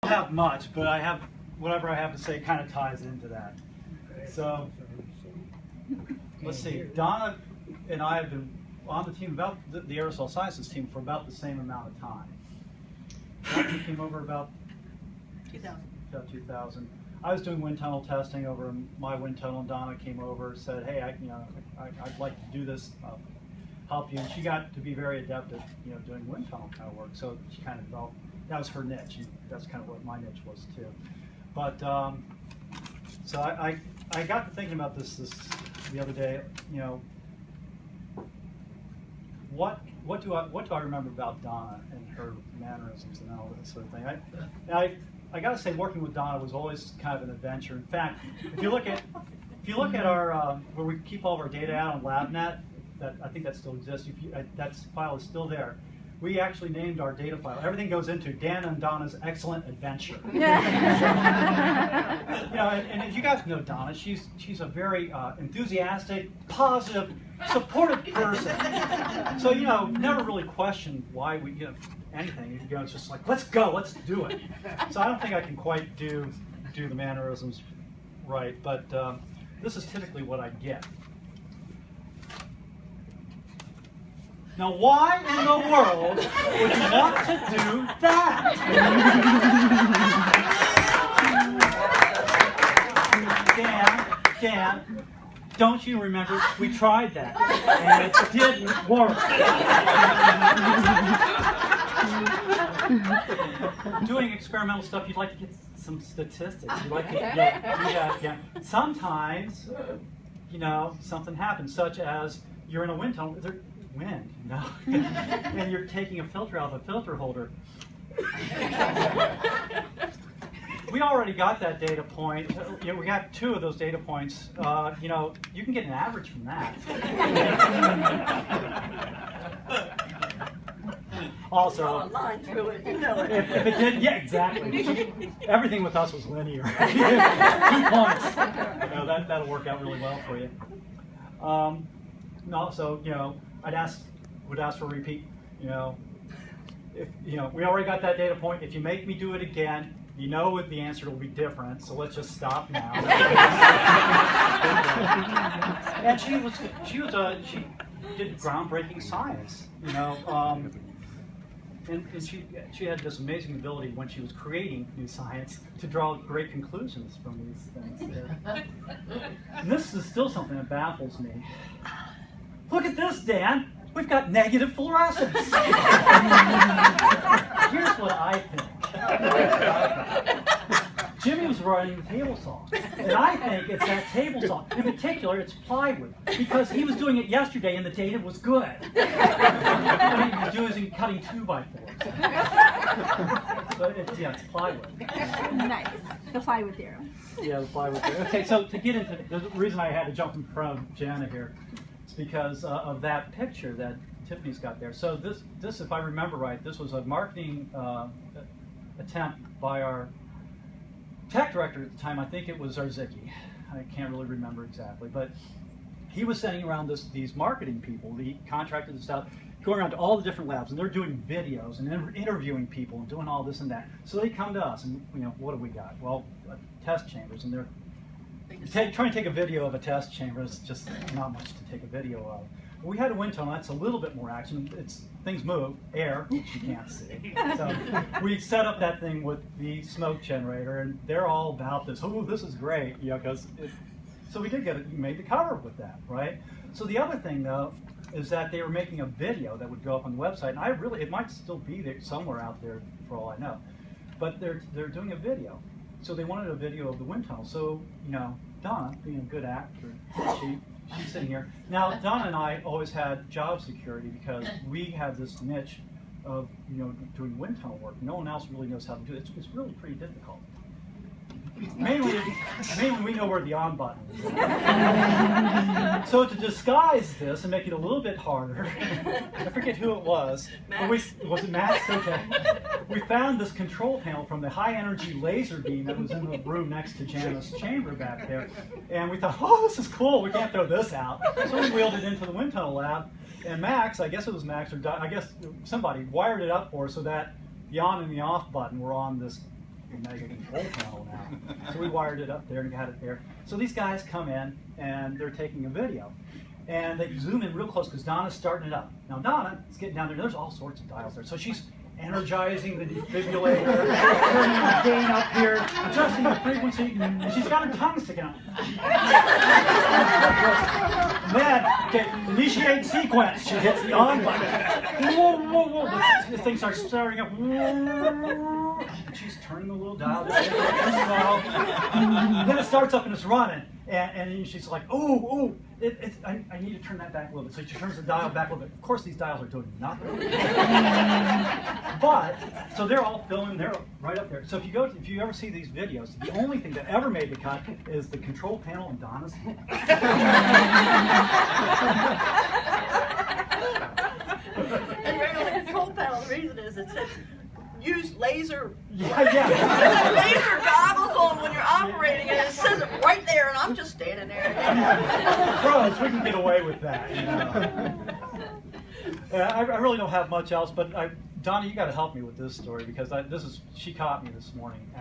have much, but I have whatever I have to say kind of ties into that. So let's see. Donna and I have been on the team, about the aerosol sciences team, for about the same amount of time. Donna came over about 2000. About 2000. I was doing wind tunnel testing over in my wind tunnel, and Donna came over and said, "Hey, I'd like to do this, help you." And she got to be very adept at doing wind tunnel kind of work. So she kind of developed. That was her niche. And that's kind of what my niche was too. But so I got to thinking about this the other day. What do I remember about Donna and her mannerisms and all that sort of thing? I got to say, working with Donna was always kind of an adventure. In fact, if you look at our where we keep all of our data out on LabNet, I think that still exists. That file is still there. We actually named our data file. Everything goes into Dan and Donna's excellent adventure. And you guys know Donna. She's a very enthusiastic, positive, supportive person. So never really questioned why we anything. It's just like, let's go, let's do it. So I don't think I can quite do the mannerisms right, but this is typically what I get. Now, why in the world would you want to do that? Dan, don't you remember we tried that and it didn't work? Doing experimental stuff, you'd like to get some statistics. You'd like to do that. Sometimes, something happens, such as you're in a wind tunnel. And you're taking a filter out of a filter holder. We already got that data point. We got 2 of those data points. You can get an average from that. Also, draw a line through it, if it did, yeah, exactly. Everything with us was linear. 2 points. That'll work out really well for you. Also, would ask for a repeat. If we already got that data point. If you make me do it again, the answer will be different. So let's just stop now. And she did groundbreaking science. And she had this amazing ability when she was creating new science to draw great conclusions from these things. And this is still something that baffles me. Look at this, Dan. We've got negative fluorescence. Here's what I think. Jimmy was writing the table saw, and I think it's that table saw. In particular, it's plywood, because he was doing it yesterday and the data was good. What he was doing is cutting 2x4s. So it's plywood. Nice. The plywood theorem. Yeah, the plywood theorem. Okay, so to get into the reason I had to jump in front of Jana here, because of that picture that Tiffany's got there. So this, if I remember right, this was a marketing attempt by our tech director at the time. I think it was Arzicki. I can't really remember exactly, but he was sending around these marketing people, the contractors and stuff, going around to all the different labs, and they're doing videos and interviewing people and doing all this and that. So they come to us, and what do we got? Well, test chambers, and they're trying to take a video of a test chamber. It's just not much to take a video of. We had a wind tunnel. That's a little bit more action. Things move, air, which you can't see. So we set up that thing with the smoke generator, and they're all about this. Oh, this is great, so we did made the cover with that, right? So the other thing though is that they were making a video that would go up on the website, and it might still be there somewhere out there for all I know, but they're doing a video. So they wanted a video of the wind tunnel. So Donna, being a good actor, she's sitting here. Now, Donna and I always had job security because we have this niche of doing wind tunnel work. No one else really knows how to do it. It's really pretty difficult. Mainly we know where the on button is. So to disguise this and make it a little bit harder, I forget who it was. Was it Max? Okay. We found this control panel from the high energy laser beam that was in the room next to Jana's chamber back there. And we thought, oh, this is cool. We can't throw this out. So we wheeled it into the wind tunnel lab. And Max, I guess it was Max, or I guess somebody wired it up for us so that the on and the off button were on this mega control panel now. So we wired it up there and got it there. So these guys come in and they're taking a video. And they zoom in real close because Donna's starting it up. Now Donna is getting down there. There's all sorts of dials there. So she's energizing the defibrillator, turning the gain up here, adjusting the frequency, and she's got her tongue sticking out. Then, okay, initiate sequence. She hits the on button. Whoa, whoa, whoa. This thing starts starting up. And she's turning the little dial. Then it starts up and it's running. And she's like, oh, I need to turn that back a little bit. So she turns the dial back a little bit. Of course, these dials are doing nothing. But, so they're all filming, they're right up there. So if you ever see these videos, the only thing that ever made the cut is the control panel and Donna's head. And right on the control panel, the reason is it says use laser. Yeah. Laser goggles on when you're operating, and it says it right there, and I'm just standing there. Pros, we can get away with that. You know? I really don't have much else, but Donna, you got to help me with this story because she caught me this morning.